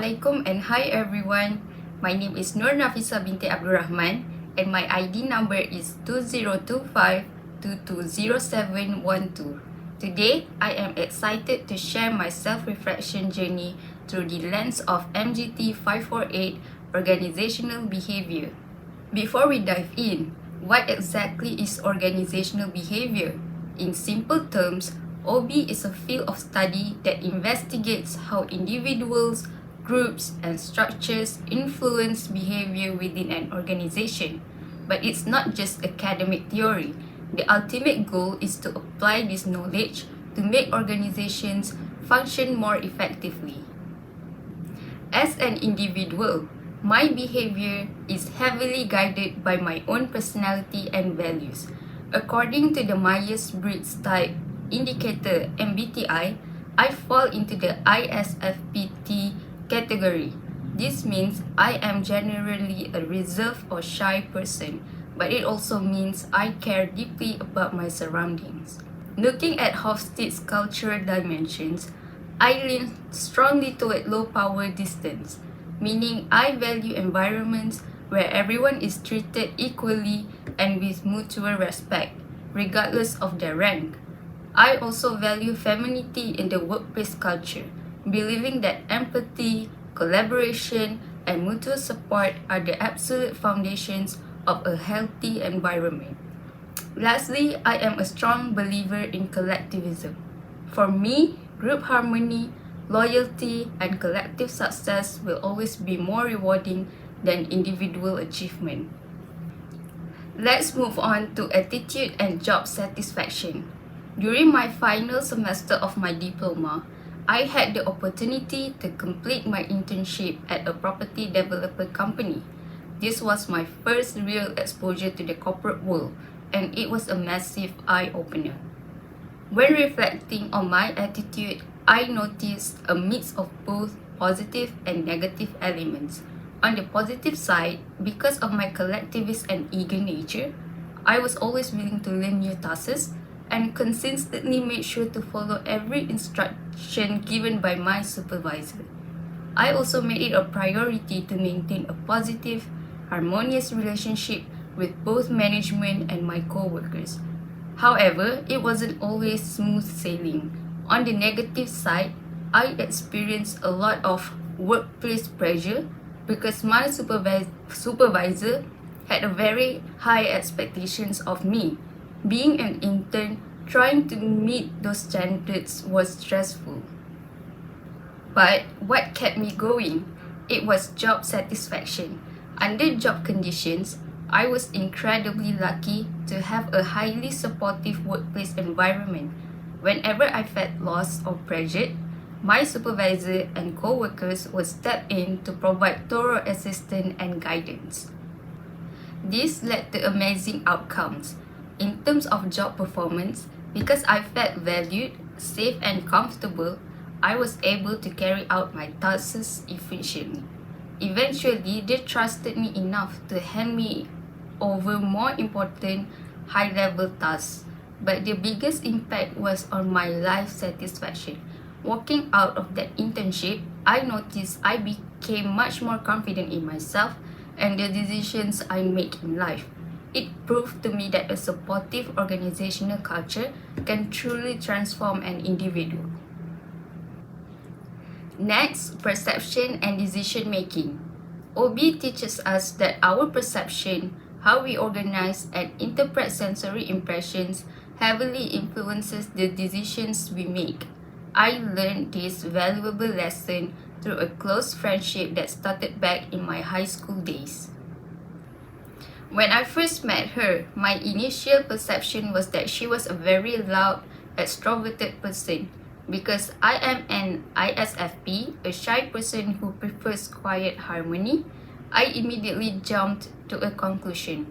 Assalamualaikum and hi everyone. My name is Nafiisah Binti Abdul and my ID number is 2025220712. Today, I am excited to share my self-reflection journey through the lens of MGT 548 organizational behavior. Before we dive in, what exactly is organizational behavior? In simple terms, OB is a field of study that investigates how individuals, groups, and structures influence behavior within an organization. But it's not just academic theory. The ultimate goal is to apply this knowledge to make organizations function more effectively. As an individual, my behavior is heavily guided by my own personality and values. According to the Myers-Briggs Type Indicator MBTI, I fall into the ISFPT category. This means I am generally a reserved or shy person, but it also means I care deeply about my surroundings. Looking at Hofstede's cultural dimensions, I lean strongly toward low power distance, meaning I value environments where everyone is treated equally and with mutual respect, regardless of their rank. I also value femininity in the workplace culture, believing that empathy, collaboration, and mutual support are the absolute foundations of a healthy environment. Lastly, I am a strong believer in collectivism. For me, group harmony, loyalty, and collective success will always be more rewarding than individual achievement. Let's move on to attitude and job satisfaction. During my final semester of my diploma, I had the opportunity to complete my internship at a property developer company. This was my first real exposure to the corporate world, and it was a massive eye-opener. When reflecting on my attitude, I noticed a mix of both positive and negative elements. On the positive side, because of my collectivist and eager nature, I was always willing to learn new tasks and consistently made sure to follow every instruction given by my supervisor. I also made it a priority to maintain a positive, harmonious relationship with both management and my co-workers. However, it wasn't always smooth sailing. On the negative side, I experienced a lot of workplace pressure because my supervisor had a very high expectations of me. Being an intern, trying to meet those standards was stressful. But what kept me going? It was job satisfaction. Under job conditions, I was incredibly lucky to have a highly supportive workplace environment. Whenever I felt lost or pressured, my supervisor and co-workers would step in to provide thorough assistance and guidance. This led to amazing outcomes. In terms of job performance, because I felt valued, safe, and comfortable, I was able to carry out my tasks efficiently. Eventually, they trusted me enough to hand me over more important, high-level tasks. But the biggest impact was on my life satisfaction. Walking out of that internship, I noticed I became much more confident in myself and the decisions I make in life. It proved to me that a supportive organizational culture can truly transform an individual. Next, perception and decision making. OB teaches us that our perception, how we organize and interpret sensory impressions, heavily influences the decisions we make. I learned this valuable lesson through a close friendship that started back in my high school days. When I first met her, my initial perception was that she was a very loud, extroverted person. Because I am an ISFP, a shy person who prefers quiet harmony, I immediately jumped to a conclusion.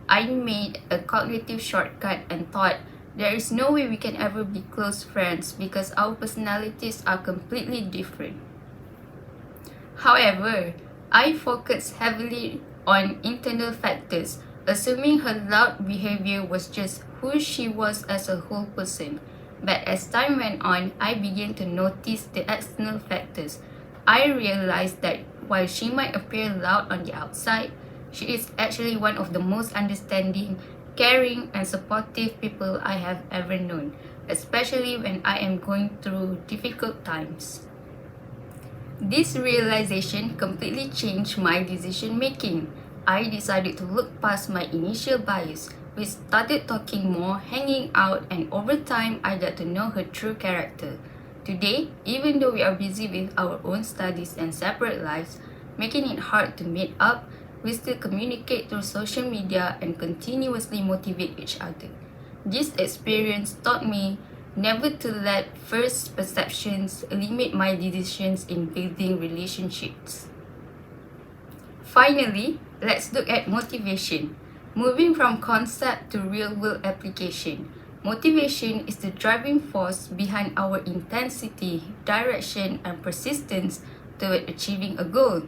I made a cognitive shortcut and thought, there is no way we can ever be close friends because our personalities are completely different. However, I focused heavily on internal factors, assuming her loud behavior was just who she was as a whole person. But as time went on, I began to notice the external factors. I realized that while she might appear loud on the outside, she is actually one of the most understanding, caring, and supportive people I have ever known, especially when I am going through difficult times. This realization completely changed my decision making. I decided to look past my initial bias. We started talking more, hanging out, and over time, I got to know her true character. Today, even though we are busy with our own studies and separate lives, making it hard to meet up, we still communicate through social media and continuously motivate each other. This experience taught me never to let first perceptions limit my decisions in building relationships. Finally, let's look at motivation. Moving from concept to real-world application. Motivation is the driving force behind our intensity, direction, and persistence toward achieving a goal.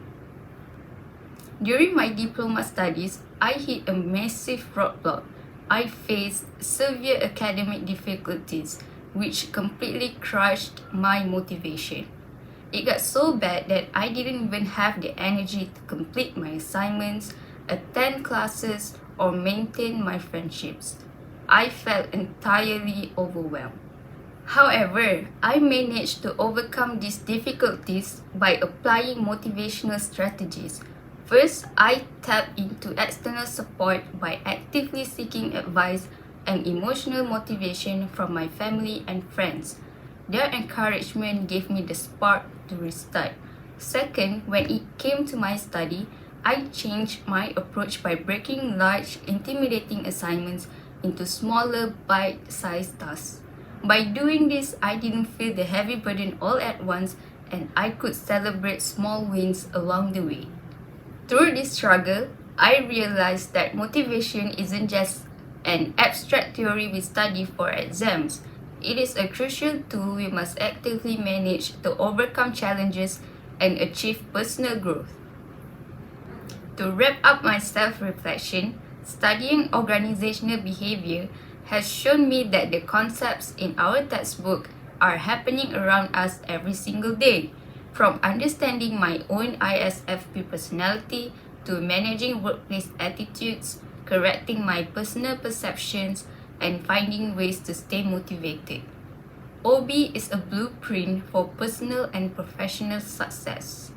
During my diploma studies, I hit a massive roadblock. I faced severe academic difficulties, which completely crushed my motivation. It got so bad that I didn't even have the energy to complete my assignments, attend classes, or maintain my friendships. I felt entirely overwhelmed. However, I managed to overcome these difficulties by applying motivational strategies. First, I tapped into external support by actively seeking advice and emotional motivation from my family and friends. Their encouragement gave me the spark to restart. Second, when it came to my study, I changed my approach by breaking large, intimidating assignments into smaller, bite-sized tasks. By doing this, I didn't feel the heavy burden all at once, and I could celebrate small wins along the way. Through this struggle, I realized that motivation isn't just an abstract theory we study for exams. It is a crucial tool we must actively manage to overcome challenges and achieve personal growth. To wrap up my self-reflection, studying organizational behavior has shown me that the concepts in our textbook are happening around us every single day. From understanding my own ISFP personality to managing workplace attitudes, correcting my personal perceptions, and finding ways to stay motivated. OB is a blueprint for personal and professional success.